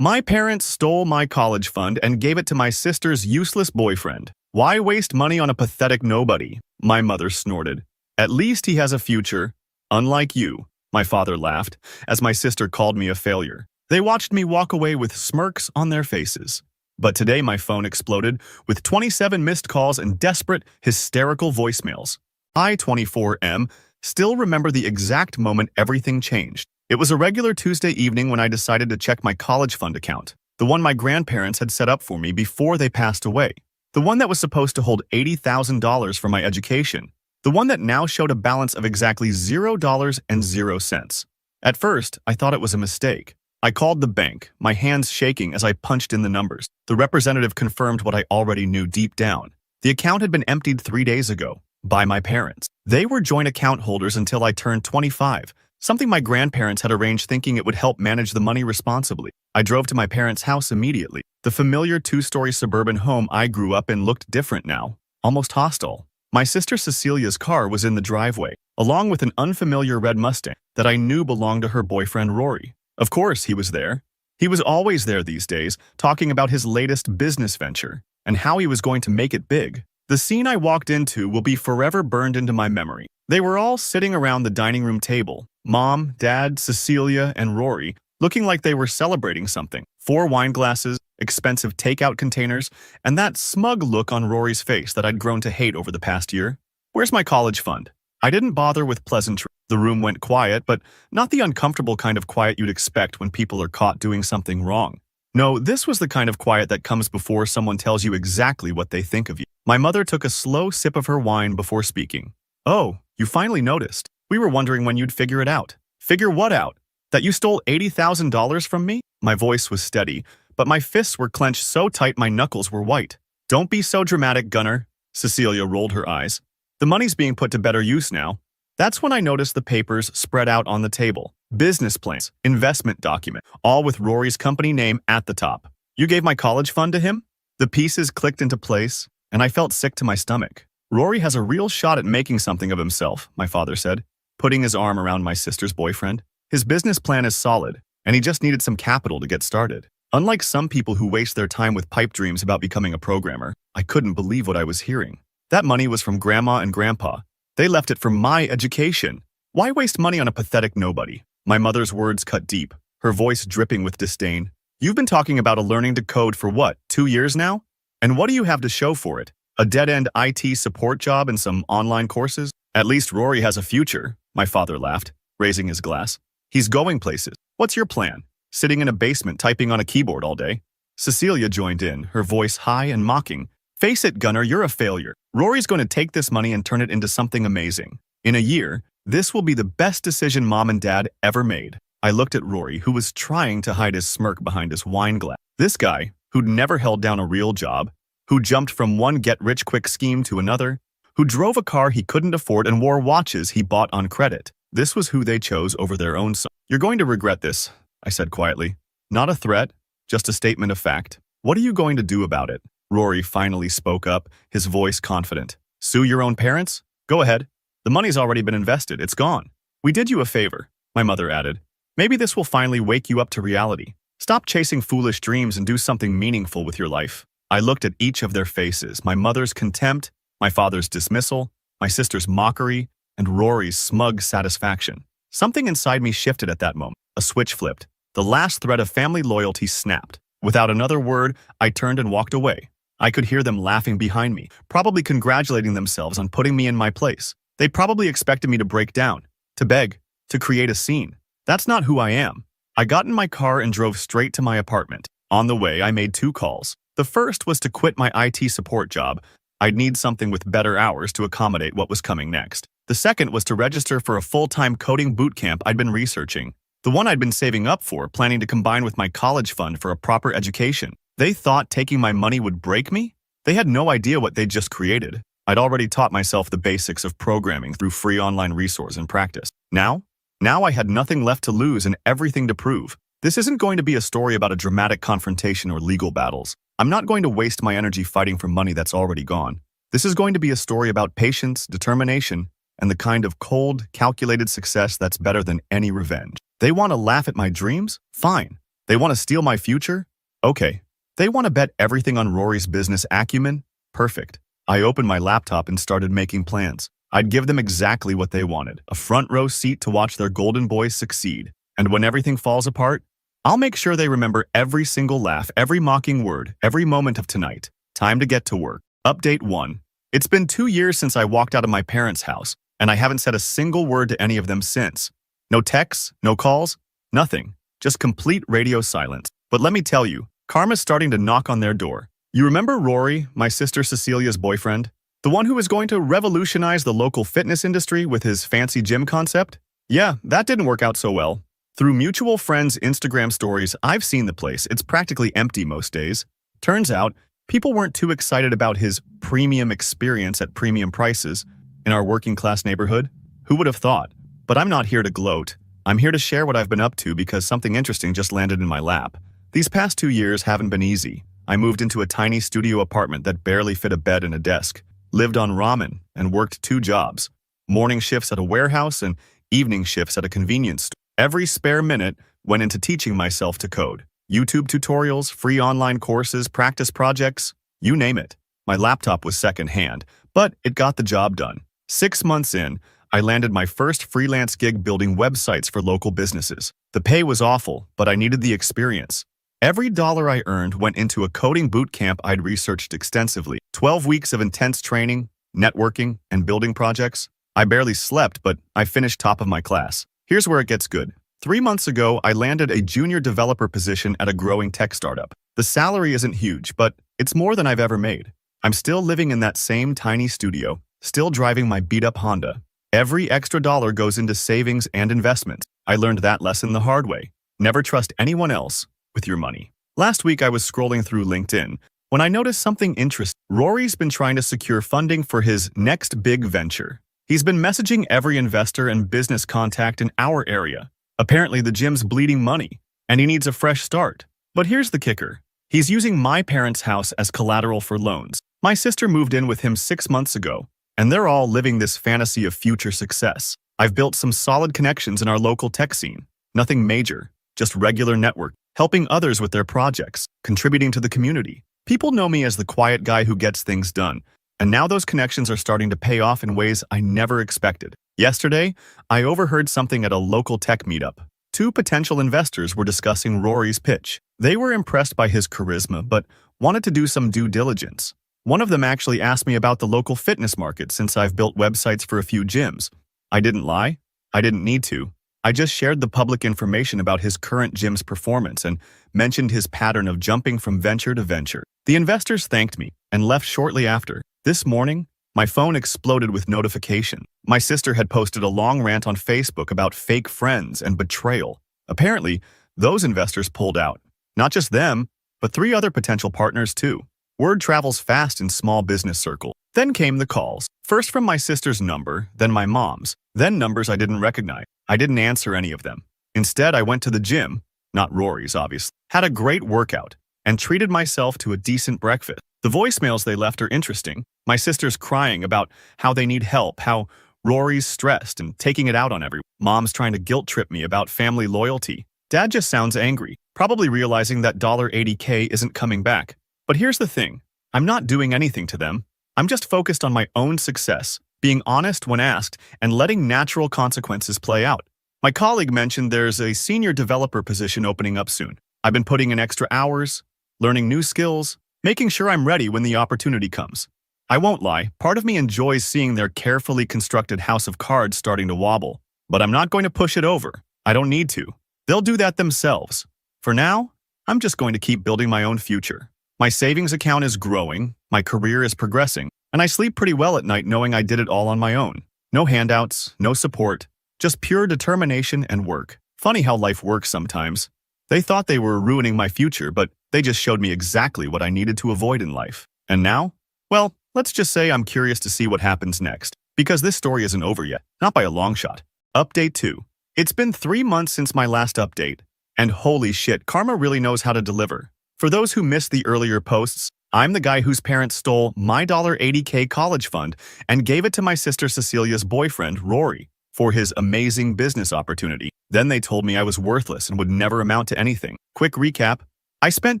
My parents stole my college fund and gave it to my sister's useless boyfriend. Why waste money on a pathetic nobody? My mother snorted. At least he has a future. Unlike you, my father laughed, as my sister called me a failure. They watched me walk away with smirks on their faces. But today my phone exploded with 27 missed calls and desperate, hysterical voicemails. I, 24M, still remember the exact moment everything changed. It was a regular Tuesday evening when I decided to check my college fund account, the one my grandparents had set up for me before they passed away, the one that was supposed to hold $80,000 for my education, the one that now showed a balance of exactly $0.00. At first, I thought it was a mistake. I called the bank, my hands shaking as I punched in the numbers. The representative confirmed what I already knew deep down. The account had been emptied 3 days ago by my parents. They were joint account holders until I turned 25, something my grandparents had arranged thinking it would help manage the money responsibly. I drove to my parents' house immediately. The familiar 2-story suburban home I grew up in looked different now, almost hostile. My sister Cecilia's car was in the driveway, along with an unfamiliar red Mustang that I knew belonged to her boyfriend Rory. Of course he was there. He was always there these days, talking about his latest business venture and how he was going to make it big. The scene I walked into will be forever burned into my memory. They were all sitting around the dining room table, Mom, Dad, Cecilia, and Rory, looking like they were celebrating something. 4 wine glasses, expensive takeout containers, and that smug look on Rory's face that I'd grown to hate over the past year. Where's my college fund? I didn't bother with pleasantry. The room went quiet, but not the uncomfortable kind of quiet you'd expect when people are caught doing something wrong. No, this was the kind of quiet that comes before someone tells you exactly what they think of you. My mother took a slow sip of her wine before speaking. Oh, you finally noticed. We were wondering when you'd figure it out. Figure what out? That you stole $80,000 from me? My voice was steady, but my fists were clenched so tight my knuckles were white. Don't be so dramatic, Gunnar. Cecilia rolled her eyes. The money's being put to better use now. That's when I noticed the papers spread out on the table. Business plans, investment document, all with Rory's company name at the top. You gave my college fund to him? The pieces clicked into place, and I felt sick to my stomach. Rory has a real shot at making something of himself, my father said, putting his arm around my sister's boyfriend. His business plan is solid, and he just needed some capital to get started. Unlike some people who waste their time with pipe dreams about becoming a programmer, I couldn't believe what I was hearing. That money was from Grandma and Grandpa. They left it for my education. Why waste money on a pathetic nobody? My mother's words cut deep, her voice dripping with disdain. You've been talking about learning to code for what, 2 years now? And what do you have to show for it? A dead-end IT support job and some online courses? At least Rory has a future, my father laughed, raising his glass. He's going places. What's your plan? Sitting in a basement typing on a keyboard all day? Cecilia joined in, her voice high and mocking. Face it, Gunnar, you're a failure. Rory's going to take this money and turn it into something amazing. In a year, this will be the best decision Mom and Dad ever made. I looked at Rory, who was trying to hide his smirk behind his wine glass. This guy, who'd never held down a real job, who jumped from one get-rich-quick scheme to another, who drove a car he couldn't afford and wore watches he bought on credit. This was who they chose over their own son. You're going to regret this, I said quietly. Not a threat, just a statement of fact. What are you going to do about it? Rory finally spoke up, his voice confident. Sue your own parents? Go ahead. The money's already been invested. It's gone. We did you a favor, my mother added. Maybe this will finally wake you up to reality. Stop chasing foolish dreams and do something meaningful with your life. I looked at each of their faces, my mother's contempt, my father's dismissal, my sister's mockery, and Rory's smug satisfaction. Something inside me shifted at that moment. A switch flipped. The last thread of family loyalty snapped. Without another word, I turned and walked away. I could hear them laughing behind me, probably congratulating themselves on putting me in my place. They probably expected me to break down, to beg, to create a scene. That's not who I am. I got in my car and drove straight to my apartment. On the way, I made 2 calls. The first was to quit my IT support job. I'd need something with better hours to accommodate what was coming next. The second was to register for a full-time coding boot camp I'd been researching. The one I'd been saving up for, planning to combine with my college fund for a proper education. They thought taking my money would break me? They had no idea what they'd just created. I'd already taught myself the basics of programming through free online resource and practice. Now I had nothing left to lose and everything to prove. This isn't going to be a story about a dramatic confrontation or legal battles. I'm not going to waste my energy fighting for money that's already gone. This is going to be a story about patience, determination, and the kind of cold, calculated success that's better than any revenge. They want to laugh at my dreams? Fine. They want to steal my future? Okay. They want to bet everything on Rory's business acumen? Perfect. I opened my laptop and started making plans. I'd give them exactly what they wanted, a front row seat to watch their golden boys succeed. And when everything falls apart, I'll make sure they remember every single laugh, every mocking word, every moment of tonight. Time to get to work. Update 1. It's been 2 years since I walked out of my parents' house, and I haven't said a single word to any of them since. No texts, no calls, nothing. Just complete radio silence. But let me tell you, karma's starting to knock on their door. You remember Rory, my sister Cecilia's boyfriend? The one who was going to revolutionize the local fitness industry with his fancy gym concept? Yeah, that didn't work out so well. Through mutual friends' Instagram stories, I've seen the place. It's practically empty most days. Turns out, people weren't too excited about his premium experience at premium prices in our working-class neighborhood. Who would have thought? But I'm not here to gloat. I'm here to share what I've been up to because something interesting just landed in my lap. These past 2 years haven't been easy. I moved into a tiny studio apartment that barely fit a bed and a desk, lived on ramen, and worked 2 jobs, morning shifts at a warehouse and evening shifts at a convenience store. Every spare minute went into teaching myself to code. YouTube tutorials, free online courses, practice projects, you name it. My laptop was secondhand, but it got the job done. 6 months in, I landed my first freelance gig building websites for local businesses. The pay was awful, but I needed the experience. Every dollar I earned went into a coding boot camp I'd researched extensively. 12 weeks of intense training, networking, and building projects. I barely slept, but I finished top of my class. Here's where it gets good. 3 months ago, I landed a junior developer position at a growing tech startup. The salary isn't huge, but it's more than I've ever made. I'm still living in that same tiny studio, still driving my beat-up Honda. Every extra dollar goes into savings and investments. I learned that lesson the hard way. Never trust anyone else with your money. Last week, I was scrolling through LinkedIn when I noticed something interesting. Rory's been trying to secure funding for his next big venture. He's been messaging every investor and business contact in our area. Apparently, the gym's bleeding money, and he needs a fresh start. But here's the kicker. He's using my parents' house as collateral for loans. My sister moved in with him 6 months ago, and they're all living this fantasy of future success. I've built some solid connections in our local tech scene. Nothing major, just regular network, helping others with their projects, contributing to the community. People know me as the quiet guy who gets things done, and now those connections are starting to pay off in ways I never expected. Yesterday, I overheard something at a local tech meetup. 2 potential investors were discussing Rory's pitch. They were impressed by his charisma, but wanted to do some due diligence. One of them actually asked me about the local fitness market since I've built websites for a few gyms. I didn't lie. I didn't need to. I just shared the public information about his current gym's performance and mentioned his pattern of jumping from venture to venture. The investors thanked me and left shortly after. This morning, my phone exploded with notification. My sister had posted a long rant on Facebook about fake friends and betrayal. Apparently, those investors pulled out. Not just them, but 3 other potential partners too. Word travels fast in small business circles. Then came the calls. First from my sister's number, then my mom's, then numbers I didn't recognize. I didn't answer any of them. Instead, I went to the gym, not Rory's obviously, had a great workout, and treated myself to a decent breakfast. The voicemails they left are interesting. My sister's crying about how they need help, how Rory's stressed and taking it out on everyone. Mom's trying to guilt trip me about family loyalty. Dad just sounds angry, probably realizing that $80K isn't coming back. But here's the thing. I'm not doing anything to them. I'm just focused on my own success, being honest when asked, and letting natural consequences play out. My colleague mentioned there's a senior developer position opening up soon. I've been putting in extra hours, learning new skills, making sure I'm ready when the opportunity comes. I won't lie, part of me enjoys seeing their carefully constructed house of cards starting to wobble. But I'm not going to push it over. I don't need to. They'll do that themselves. For now, I'm just going to keep building my own future. My savings account is growing, my career is progressing, and I sleep pretty well at night knowing I did it all on my own. No handouts, no support, just pure determination and work. Funny how life works sometimes. They thought they were ruining my future, but they just showed me exactly what I needed to avoid in life. And now? Well, let's just say I'm curious to see what happens next, because this story isn't over yet, not by a long shot. Update 2. It's been 3 months since my last update, and holy shit, karma really knows how to deliver. For those who missed the earlier posts, I'm the guy whose parents stole my $80K college fund and gave it to my sister Cecilia's boyfriend, Rory. for his amazing business opportunity. Then they told me I was worthless and would never amount to anything. Quick recap. I spent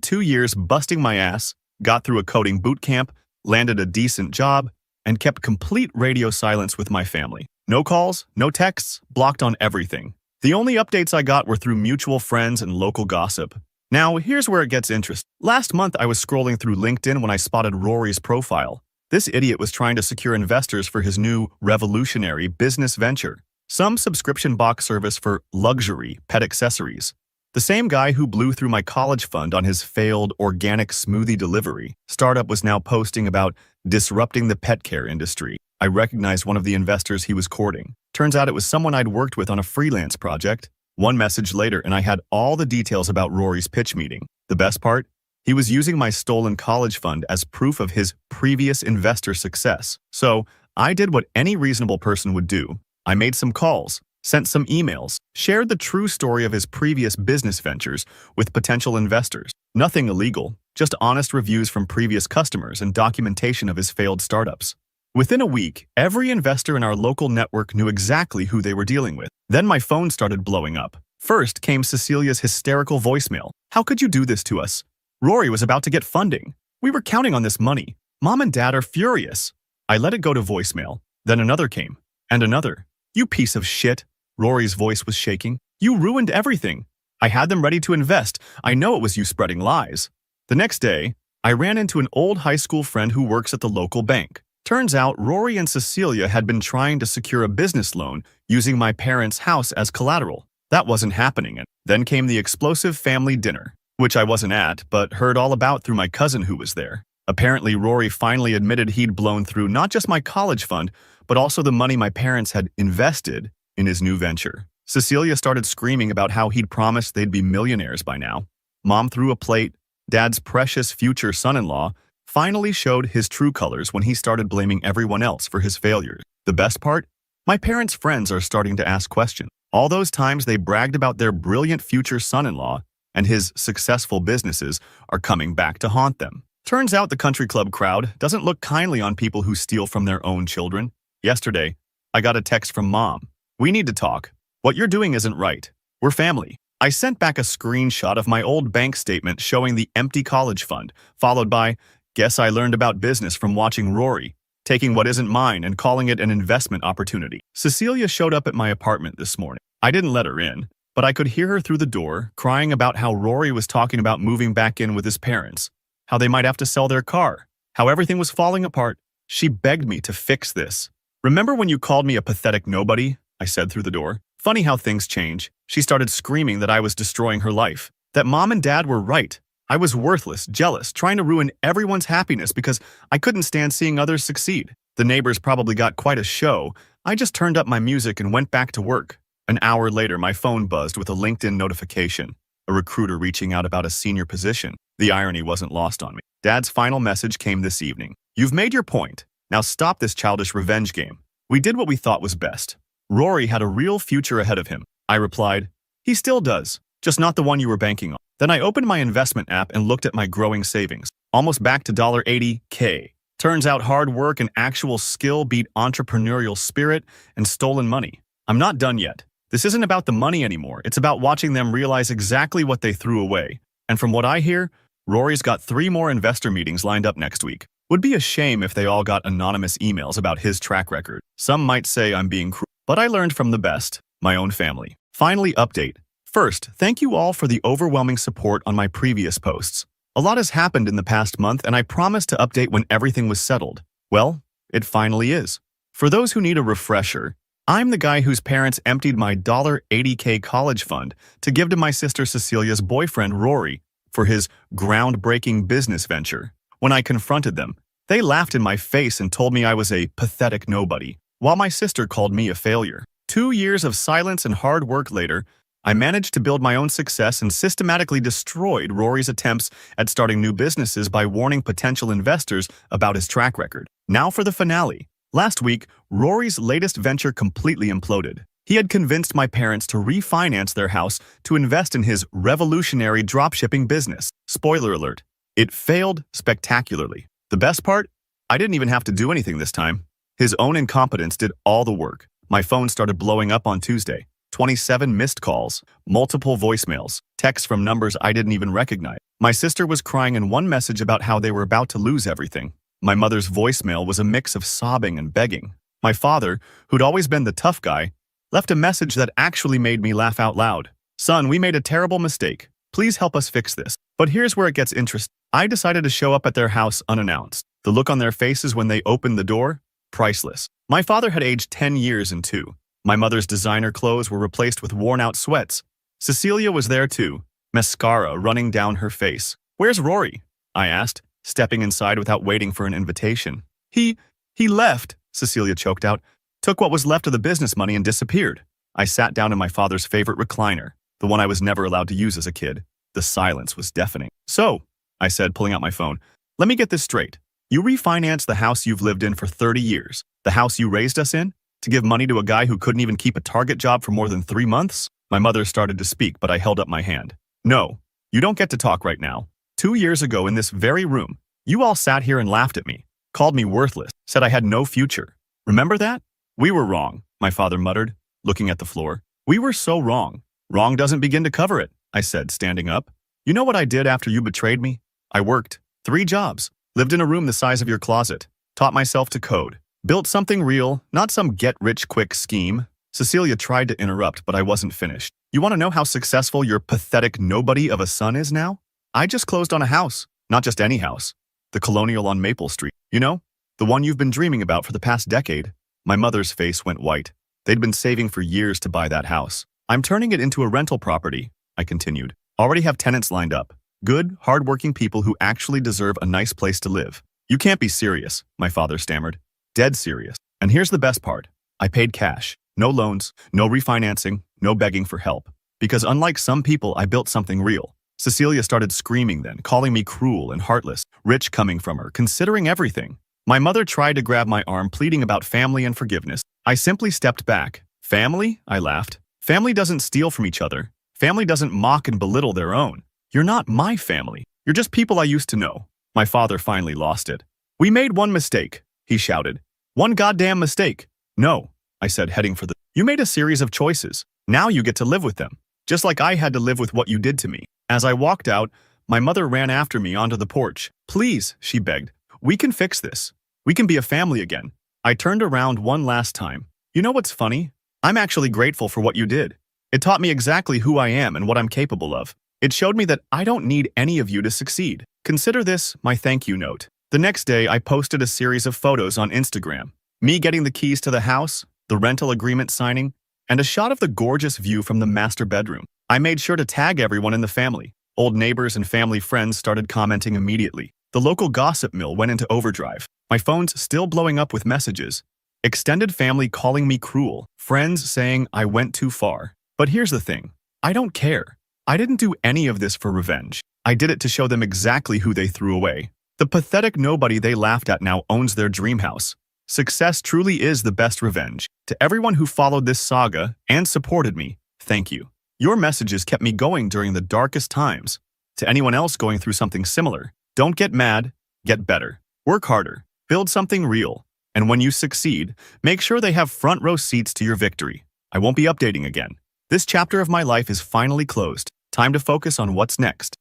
2 years busting my ass, got through a coding boot camp, landed a decent job, and kept complete radio silence with my family. No calls, no texts, blocked on everything. The only updates I got were through mutual friends and local gossip. Now, here's where it gets interesting. Last month, I was scrolling through LinkedIn when I spotted Rory's profile. This idiot was trying to secure investors for his new revolutionary business venture, some subscription box service for luxury pet accessories. The same guy who blew through my college fund on his failed organic smoothie delivery startup was now posting about disrupting the pet care industry. I recognized one of the investors he was courting. Turns out it was someone I'd worked with on a freelance project. One message later, and I had all the details about Rory's pitch meeting. The best part? He was using my stolen college fund as proof of his previous investor success. So, I did what any reasonable person would do. I made some calls, sent some emails, shared the true story of his previous business ventures with potential investors. Nothing illegal, just honest reviews from previous customers and documentation of his failed startups. Within a week, every investor in our local network knew exactly who they were dealing with. Then my phone started blowing up. First came Cecilia's hysterical voicemail. "How could you do this to us? Rory was about to get funding. We were counting on this money. Mom and Dad are furious." I let it go to voicemail. Then another came. And another. "You piece of shit." Rory's voice was shaking. "You ruined everything. I had them ready to invest. I know it was you spreading lies." The next day, I ran into an old high school friend who works at the local bank. Turns out Rory and Cecilia had been trying to secure a business loan using my parents' house as collateral. That wasn't happening. And then came the explosive family dinner, which I wasn't at, but heard all about through my cousin who was there. Apparently, Rory finally admitted he'd blown through not just my college fund, but also the money my parents had invested in his new venture. Cecilia started screaming about how he'd promised they'd be millionaires by now. Mom threw a plate. Dad's precious future son-in-law finally showed his true colors when he started blaming everyone else for his failures. The best part? My parents' friends are starting to ask questions. All those times they bragged about their brilliant future son-in-law and his successful businesses are coming back to haunt them. Turns out the country club crowd doesn't look kindly on people who steal from their own children. Yesterday, I got a text from Mom. "We need to talk. What you're doing isn't right. We're family." I sent back a screenshot of my old bank statement showing the empty college fund, followed by, "Guess I learned about business from watching Rory, taking what isn't mine and calling it an investment opportunity." Cecilia showed up at my apartment this morning. I didn't let her in, but I could hear her through the door, crying about how Rory was talking about moving back in with his parents, how they might have to sell their car, how everything was falling apart. She begged me to fix this. "Remember when you called me a pathetic nobody?" I said through the door. Funny how things change. She started screaming that I was destroying her life, that Mom and Dad were right. I was worthless, jealous, trying to ruin everyone's happiness because I couldn't stand seeing others succeed. The neighbors probably got quite a show. I just turned up my music and went back to work. An hour later, my phone buzzed with a LinkedIn notification, a recruiter reaching out about a senior position. The irony wasn't lost on me. Dad's final message came this evening. "You've made your point. Now stop this childish revenge game. We did what we thought was best. Rory had a real future ahead of him." I replied, "He still does, just not the one you were banking on." Then I opened my investment app and looked at my growing savings, almost back to $80K. Turns out hard work and actual skill beat entrepreneurial spirit and stolen money. I'm not done yet. This isn't about the money anymore. It's about watching them realize exactly what they threw away. And from what I hear, Rory's got 3 more investor meetings lined up next week. Would be a shame if they all got anonymous emails about his track record. Some might say I'm being cruel, but I learned from the best, my own family. Finally, update. First, thank you all for the overwhelming support on my previous posts. A lot has happened in the past month, and I promised to update when everything was settled. Well, it finally is. For those who need a refresher, I'm the guy whose parents emptied my $80K college fund to give to my sister Cecilia's boyfriend Rory for his groundbreaking business venture. When I confronted them, they laughed in my face and told me I was a pathetic nobody, while my sister called me a failure. 2 years of silence and hard work later, I managed to build my own success and systematically destroyed Rory's attempts at starting new businesses by warning potential investors about his track record. Now for the finale. Last week, Rory's latest venture completely imploded. He had convinced my parents to refinance their house to invest in his revolutionary dropshipping business. Spoiler alert, it failed spectacularly. The best part? I didn't even have to do anything this time. His own incompetence did all the work. My phone started blowing up on Tuesday. 27 missed calls, multiple voicemails, texts from numbers I didn't even recognize. My sister was crying in one message about how they were about to lose everything. My mother's voicemail was a mix of sobbing and begging. My father, who'd always been the tough guy, left a message that actually made me laugh out loud. "Son, we made a terrible mistake. Please help us fix this." But here's where it gets interesting. I decided to show up at their house unannounced. The look on their faces when they opened the door? Priceless. My father had aged 10 years in two. My mother's designer clothes were replaced with worn-out sweats. Cecilia was there too, mascara running down her face. "Where's Rory?" I asked, stepping inside without waiting for an invitation. He left," Cecilia choked out, "took what was left of the business money and disappeared." I sat down in my father's favorite recliner, the one I was never allowed to use as a kid. The silence was deafening. "So," I said, pulling out my phone, "let me get this straight. You refinanced the house you've lived in for 30 years, the house you raised us in, to give money to a guy who couldn't even keep a Target job for more than 3 months?" My mother started to speak, but I held up my hand. "No, you don't get to talk right now. 2 years ago in this very room, you all sat here and laughed at me, called me worthless, said I had no future. Remember that? We were wrong," my father muttered, looking at the floor. "We were so wrong. Wrong doesn't begin to cover it," I said, standing up. "You know what I did after you betrayed me? I worked 3 jobs, lived in a room the size of your closet, taught myself to code, built something real, not some get-rich-quick scheme." Cecilia tried to interrupt, but I wasn't finished. "You want to know how successful your pathetic nobody of a son is now? I just closed on a house, not just any house. The Colonial on Maple Street. You know? The one you've been dreaming about for the past decade." My mother's face went white. They'd been saving for years to buy that house. "I'm turning it into a rental property," I continued. "Already have tenants lined up. Good, hard-working people who actually deserve a nice place to live." "You can't be serious," my father stammered. "Dead serious. And here's the best part. I paid cash. No loans, no refinancing, no begging for help. Because unlike some people, I built something real." Cecilia started screaming then, calling me cruel and heartless, rich coming from her, considering everything. My mother tried to grab my arm, pleading about family and forgiveness. I simply stepped back. "Family?" I laughed. "Family doesn't steal from each other. Family doesn't mock and belittle their own. You're not my family. You're just people I used to know." My father finally lost it. "We made one mistake," he shouted. "One goddamn mistake." "No," I said, heading for the... "You made a series of choices. Now you get to live with them. Just like I had to live with what you did to me." As I walked out, my mother ran after me onto the porch. "Please," she begged. "We can fix this. We can be a family again." I turned around one last time. "You know what's funny? I'm actually grateful for what you did. It taught me exactly who I am and what I'm capable of. It showed me that I don't need any of you to succeed. Consider this my thank you note." The next day, I posted a series of photos on Instagram. Me getting the keys to the house, the rental agreement signing, and a shot of the gorgeous view from the master bedroom. I made sure to tag everyone in the family. Old neighbors and family friends started commenting immediately. The local gossip mill went into overdrive. My phone's still blowing up with messages. Extended family calling me cruel. Friends saying I went too far. But here's the thing. I don't care. I didn't do any of this for revenge. I did it to show them exactly who they threw away. The pathetic nobody they laughed at now owns their dream house. Success truly is the best revenge. To everyone who followed this saga and supported me, thank you. Your messages kept me going during the darkest times. To anyone else going through something similar, don't get mad, get better. Work harder, build something real, and when you succeed, make sure they have front row seats to your victory. I won't be updating again. This chapter of my life is finally closed. Time to focus on what's next.